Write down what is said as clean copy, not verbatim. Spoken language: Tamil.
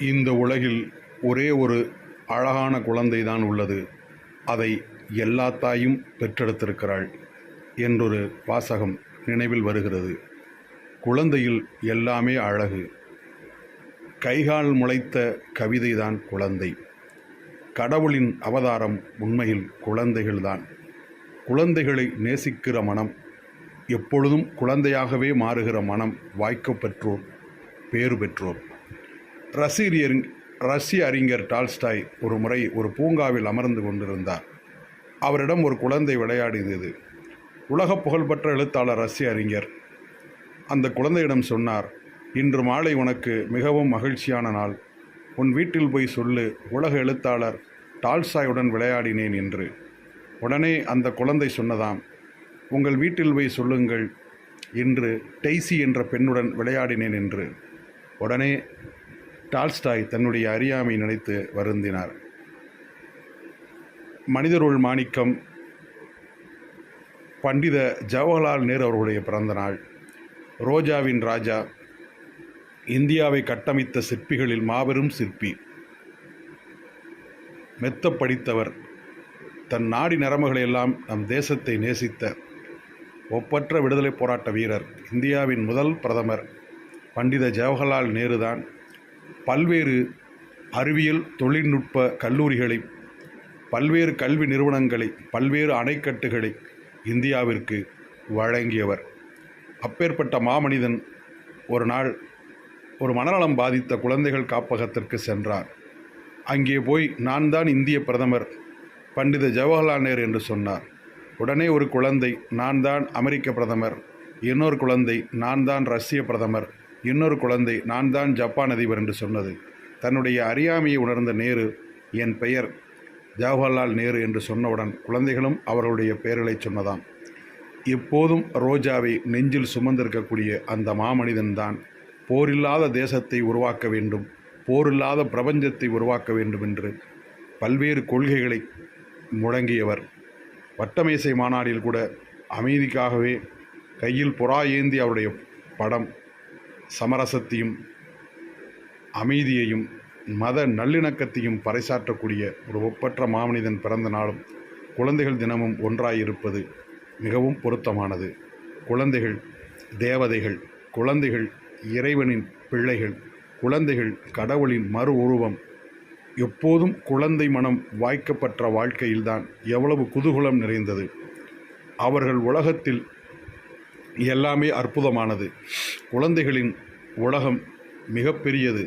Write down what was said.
இந்த உலகில் ஒரே ஒரு அழகான குழந்தை தான் உள்ளது. அதை எல்லா தாயும் பெற்றெடுத்திருக்கிறாள் என்றொரு வாசகம் நினைவில் வருகிறது. குழந்தையில் எல்லாமே அழகு. கைகால் முளைத்த கவிதைதான் குழந்தை. கடவுளின் அவதாரம் உண்மையில் குழந்தைகள்தான். குழந்தைகளை நேசிக்கிற மனம், எப்பொழுதும் குழந்தையாகவே மாறுகிற மனம் வாய்க்கப் பெற்றோர், பேறு பெற்றோர். ரஷ்ய அறிஞர் டால்ஸ்டாய் ஒரு முறை ஒரு பூங்காவில் அமர்ந்து கொண்டிருந்தார். அவரிடம் ஒரு குழந்தை விளையாடியது. உலக புகழ்பெற்ற எழுத்தாளர் ரஷ்ய அறிஞர் அந்த குழந்தையிடம் சொன்னார், இன்று மாலை உனக்கு மிகவும் மகிழ்ச்சியான நாள். உன் வீட்டில் போய் சொல்லு, உலக எழுத்தாளர் டால்ஸ்டாயுடன் விளையாடினேன் என்று. உடனே அந்த குழந்தை சொன்னதாம், உங்கள் வீட்டில் போய் சொல்லுங்கள், இன்று டெய்சி என்ற பெண்ணுடன் விளையாடினேன் என்று. உடனே டால்ஸ்டாய் தன்னுடைய அறியாமை நினைத்து வருந்தினார். மனிதருள் மாணிக்கம் பண்டித ஜவஹர்லால் நேரு அவர்களுடைய பிறந்த நாள். ரோஜாவின் ராஜா, இந்தியாவை கட்டமைத்த சிற்பிகளில் மாபெரும் சிற்பி, மெத்த படித்தவர், தன் நாடி நரம்புகளையெல்லாம் நம் தேசத்தை நேசித்த ஒப்பற்ற விடுதலை போராட்ட வீரர், இந்தியாவின் முதல் பிரதமர் பண்டித ஜவஹர்லால் நேரு தான். பல்வேறு அறிவியல் தொழில்நுட்ப கல்லூரிகளை, பல்வேறு கல்வி நிறுவனங்களை, பல்வேறு அணைக்கட்டுகளை இந்தியாவிற்கு வழங்கியவர். அப்பேற்பட்ட மாமனிதன் ஒரு நாள் ஒரு மனநலம் பாதித்த குழந்தைகள் காப்பகத்திற்கு சென்றார். அங்கே போய், நான் தான் இந்திய பிரதமர் பண்டித ஜவஹர்லால் நேரு என்று சொன்னார். உடனே ஒரு குழந்தை, நான் தான் அமெரிக்க பிரதமர். இன்னொரு குழந்தை, நான் தான் ரஷ்ய பிரதமர். இன்னொரு குழந்தை, நான் தான் ஜப்பான் அதிபர் என்று சொன்னது. தன்னுடைய அறியாமையை உணர்ந்த நேரு, என் பெயர் ஜவஹர்லால் நேரு என்று சொன்னவுடன் குழந்தைகளும் அவர்களுடைய பெயர்களை சொன்னதாம். எப்போதும் ரோஜாவை நெஞ்சில் சுமந்திருக்கக்கூடிய அந்த மாமனிதன்தான் போரில்லாத தேசத்தை உருவாக்க வேண்டும், போரில்லாத பிரபஞ்சத்தை உருவாக்க வேண்டும் என்று பல்வேறு கொள்கைகளை முழங்கியவர். வட்டமேசை மாநாட்டில் கூட அமைதிக்காகவே கையில் புறா ஏந்தி அவருடைய படம் சமரசத்தையும் அமைதியையும் மத நல்லிணக்கத்தையும் பறைசாற்றக்கூடிய ஒரு ஒப்பற்ற மாமனிதன் பிறந்த நாளும் குழந்தைகள் தினமும் ஒன்றாயிருப்பது மிகவும் பொருத்தமானது. குழந்தைகள் தேவதைகள், குழந்தைகள் இறைவனின் பிள்ளைகள், குழந்தைகள் கடவுளின் மறு உருவம். எப்போதும் குழந்தை மனம் வாய்க்கப்பட்ட வாழ்க்கையில்தான் எவ்வளவு குதூகலம் நிறைந்தது. அவர்கள் உலகத்தில் எல்லாமே அற்புதமானது. குழந்தைகளின் உலகம் மிகப்பெரியது.